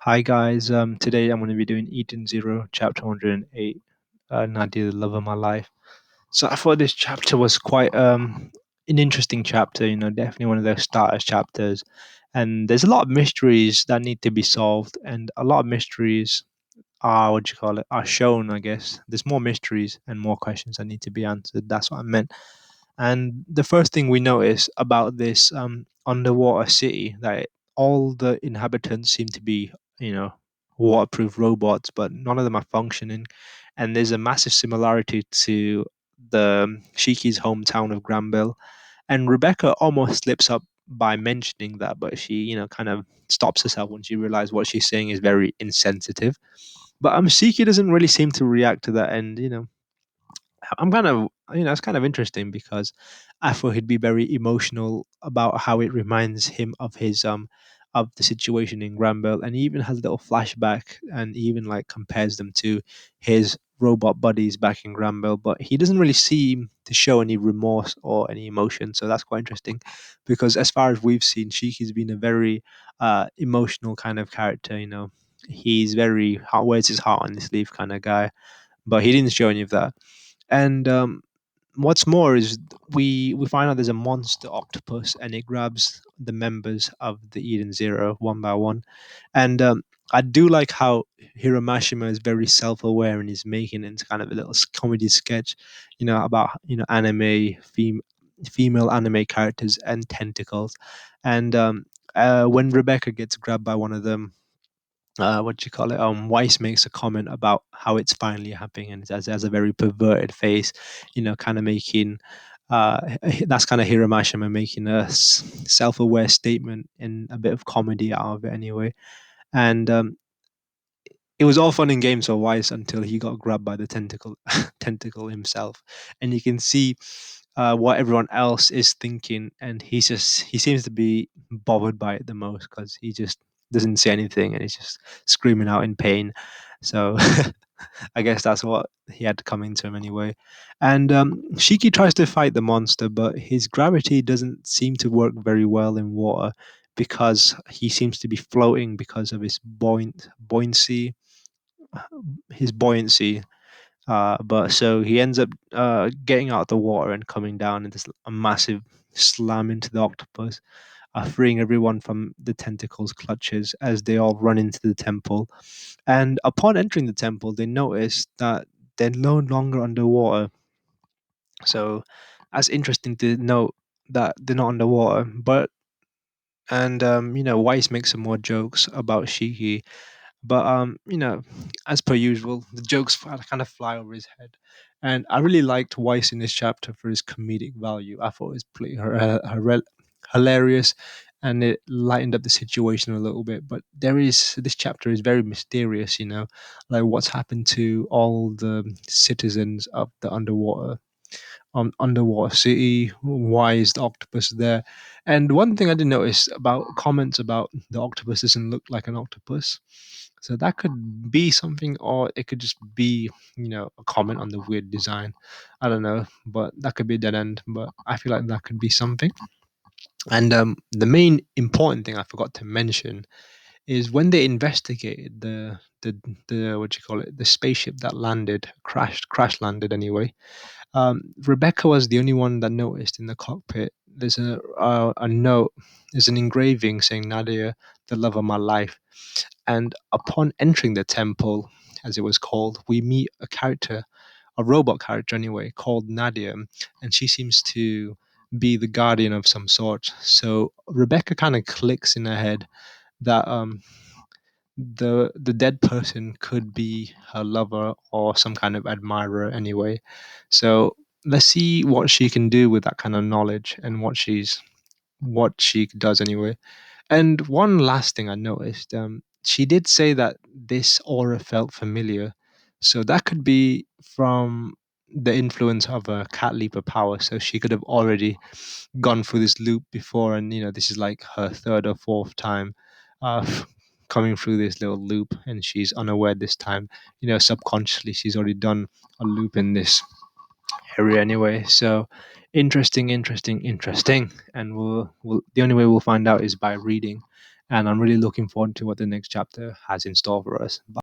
Hi guys, today I'm going to be doing Eden Zero, chapter 108, Nadia, the love of my life. So I thought this chapter was quite an interesting chapter, definitely one of those starters chapters. And there's a lot of mysteries that need to be solved, and a lot of mysteries are, what do you call it, are shown, I guess. There's more mysteries and more questions that need to be answered. That's what I meant. And the first thing we notice about this underwater city that all the inhabitants seem to be, you know, waterproof robots, but none of them are functioning. And there's a massive similarity to the Shiki's hometown of Granville. And Rebecca almost slips up by mentioning that, but she, kind of stops herself when she realizes what she's saying is very insensitive. But Shiki doesn't really seem to react to that, and I'm kind of, it's kind of interesting because I thought he'd be very emotional about how it reminds him of the situation in Granville, and he even has a little flashback and even like compares them to his robot buddies back in Granville, but he doesn't really seem to show any remorse or any emotion. So that's quite interesting because as far as we've seen, Shiki's been a very emotional kind of character. He's very wears his heart on his sleeve kind of guy, but he didn't show any of that. And what's more is we find out there's a monster octopus, and it grabs the members of the Eden Zero one by one. And I do like how Hiramashima is very self-aware and he's making it into kind of a little comedy sketch, about female anime characters and tentacles. And when Rebecca gets grabbed by one of them, what do you call it? Weiss makes a comment about how it's finally happening, and it has a very perverted face, kind of making that's kind of Hiramashima making a self-aware statement and a bit of comedy out of it anyway. And it was all fun and games for Weiss until he got grabbed by the tentacle himself, and you can see what everyone else is thinking, and he seems to be bothered by it the most because he just doesn't say anything and he's just screaming out in pain. So I guess that's what he had coming to him anyway. And Shiki tries to fight the monster, but his gravity doesn't seem to work very well in water because he seems to be floating because of his buoyancy. His buoyancy but so he ends up getting out of the water and coming down into a massive slam into the octopus, freeing everyone from the tentacles' clutches as they all run into the temple. And upon entering the temple, they notice that they're no longer underwater. So that's interesting to note that they're not underwater. But and Weiss makes some more jokes about Shiki, but as per usual, the jokes kind of fly over his head. And I really liked Weiss in this chapter for his comedic value. I thought it was pretty hilarious, and it lightened up the situation a little bit. But this chapter is very mysterious. Like what's happened to all the citizens of the underwater city. Why is the octopus there? And one thing I did notice about comments about the octopus doesn't look like an octopus. So that could be something, or it could just be, a comment on the weird design. I don't know, but that could be a dead end. But I feel like that could be something. And the main important thing I forgot to mention is when they investigated the what do you call it, the spaceship that crash landed anyway. Rebecca was the only one that noticed in the cockpit. There's a note, there's an engraving saying Nadia, the love of my life. And upon entering the temple, as it was called, we meet a robot character anyway, called Nadia, and she seems to be the guardian of some sort. So Rebecca kind of clicks in her head that the dead person could be her lover or some kind of admirer anyway. So let's see what she can do with that kind of knowledge and what she does anyway. And one last thing I noticed, she did say that this aura felt familiar, so that could be from the influence of a cat leap of power. So she could have already gone through this loop before, and this is like her third or fourth time uh, coming through this little loop, and she's unaware this time. Subconsciously, she's already done a loop in this area anyway. So interesting, interesting, interesting. And we'll the only way we'll find out is by reading. and I'm really looking forward to what the next chapter has in store for us.